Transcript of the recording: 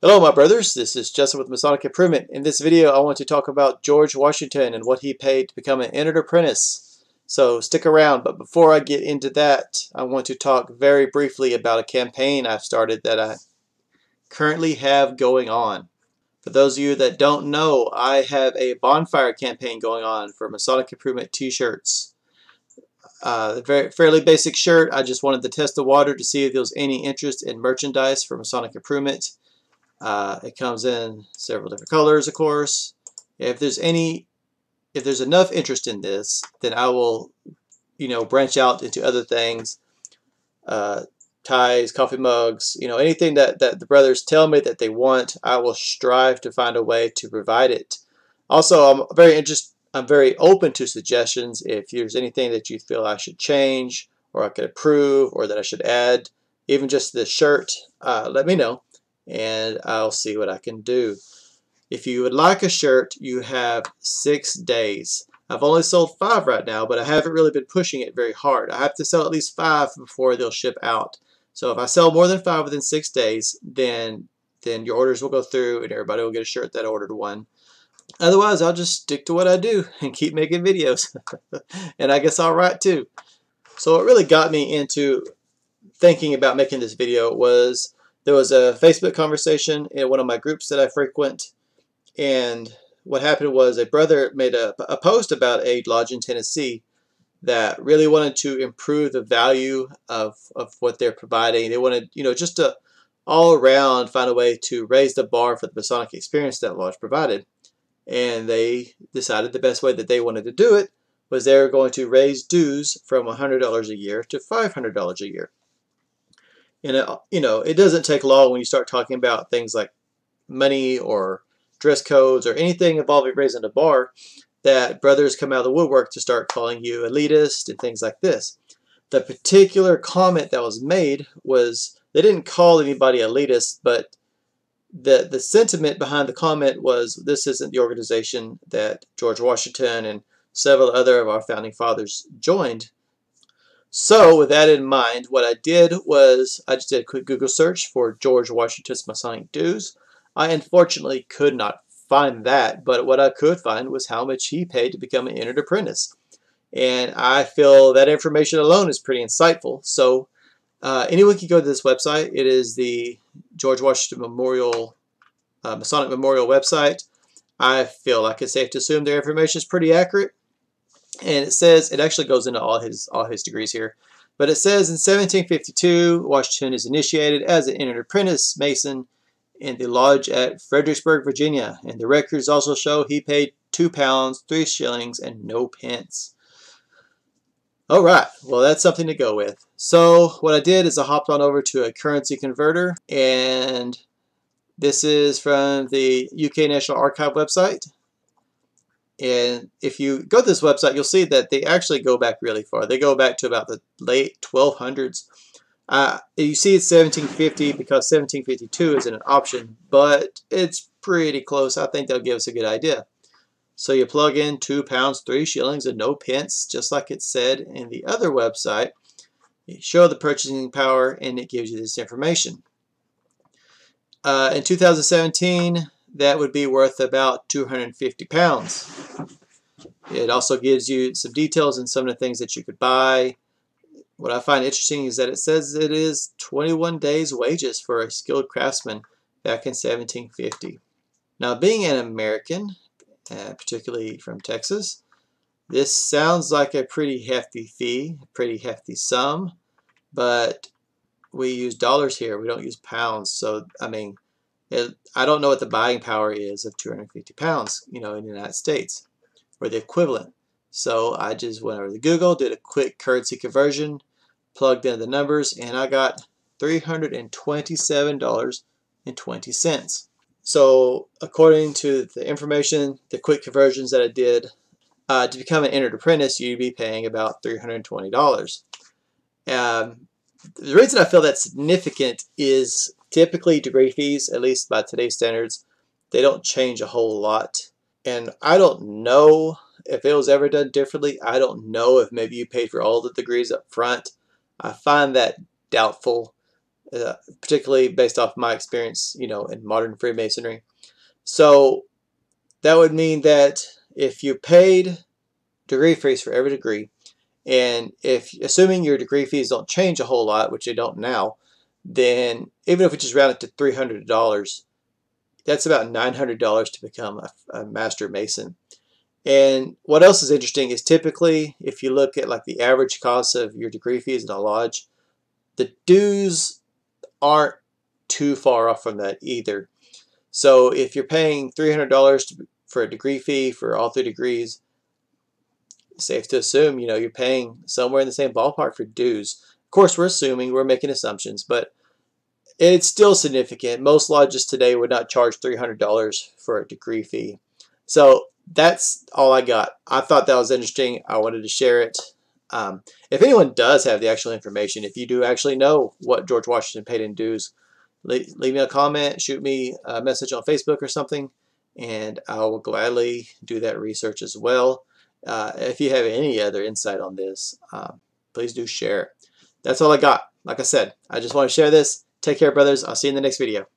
Hello my brothers, this is Justin with Masonic Improvement. In this video I want to talk about George Washington and what he paid to become an Entered Apprentice. So stick around, but before I get into that I want to talk very briefly about a campaign I've started that I currently have going on. For those of you that don't know, I have a Bonfire Campaign going on for Masonic Improvement t-shirts. Fairly basic shirt. I just wanted to test the water to see if there was any interest in merchandise for Masonic Improvement. It comes in several different colors, of course. If there's enough interest in this, then I will, branch out into other things, ties, coffee mugs, anything that the brothers tell me that they want, I will strive to find a way to provide it. Also, I'm very open to suggestions. If there's anything that you feel I should change, or I could improve, or that I should add, even just this shirt, let me know, and I'll see what I can do. If you would like a shirt, you have 6 days. I've only sold 5 right now, but I haven't really been pushing it very hard. I have to sell at least 5 before they'll ship out. So if I sell more than 5 within 6 days, then your orders will go through and everybody will get a shirt that ordered one. Otherwise, I'll just stick to what I do and keep making videos. And I guess I'll write too. So what really got me into thinking about making this video was there was a Facebook conversation in one of my groups that I frequent, and what happened was a brother made a post about a lodge in Tennessee that really wanted to improve the value of what they're providing. They wanted, just to all around find a way to raise the bar for the Masonic experience that lodge provided. And they decided the best way that they wanted to do it was they were going to raise dues from $100 a year to $500 a year. And it doesn't take long when you start talking about things like money or dress codes or anything involving raising a bar that brothers come out of the woodwork to start calling you elitist and things like this. The particular comment that was made was they didn't call anybody elitist, but the sentiment behind the comment was this isn't the organization that George Washington and several other of our founding fathers joined. So with that in mind, what I did was I just did a quick Google search for George Washington's Masonic dues. I unfortunately could not find that, but what I could find was how much he paid to become an Entered Apprentice. And I feel that information alone is pretty insightful. So anyone can go to this website. It is the George Washington Memorial, Masonic Memorial website. I feel like it's safe to assume their information is pretty accurate. And it says, it actually goes into all his degrees here, but it says in 1752, Washington is initiated as an Entered Apprentice Mason in the lodge at Fredericksburg, Virginia. And the records also show he paid 2 pounds, 3 shillings, and no pence. All right, well, that's something to go with. So what I did is I hopped on over to a currency converter, and this is from the UK National Archive website. And if you go to this website, you'll see that they actually go back really far. They go back to about the late 1200s. You see it's 1750 because 1752 isn't an option, but it's pretty close. I think they'll give us a good idea. So you plug in 2 pounds, 3 shillings, and no pence, just like it said in the other website. You show the purchasing power, and it gives you this information. In 2017, that would be worth about 250 pounds. It also gives you some details on some of the things that you could buy. What I find interesting is that it says it is 21 days' wages for a skilled craftsman back in 1750. Now, being an American, particularly from Texas, this sounds like a pretty hefty fee, a pretty hefty sum, but we use dollars here. We don't use pounds. So, I mean, I don't know what the buying power is of 250 pounds, in the United States, or the equivalent. So I just went over to Google, did a quick currency conversion, plugged in the numbers, and I got $327.20. So according to the information, the quick conversions that I did, to become an Entered Apprentice, you'd be paying about $320. The reason I feel that's significant is typically degree fees, at least by today's standards, they don't change a whole lot. And I don't know if it was ever done differently. I don't know if maybe you paid for all the degrees up front. I find that doubtful. particularly based off my experience, in modern Freemasonry. So that would mean that if you paid degree fees for every degree, and if assuming your degree fees don't change a whole lot, which they don't now, then even if we just round it to $300, that's about $900 to become a master mason. And what else is interesting is typically, if you look at like the average cost of your degree fees in a lodge, the dues aren't too far off from that either. So if you're paying $300 for a degree fee for all 3 degrees, safe to assume, you're paying somewhere in the same ballpark for dues. Of course, we're assuming, we're making assumptions, but it's still significant. Most lodges today would not charge $300 for a degree fee. So that's all I got. I thought that was interesting. I wanted to share it. If anyone does have the actual information, if you do actually know what George Washington paid in dues, leave me a comment, shoot me a message on Facebook or something, and I will gladly do that research as well. If you have any other insight on this, please do share. That's all I got. Like I said, I just want to share this. Take care, brothers. I'll see you in the next video.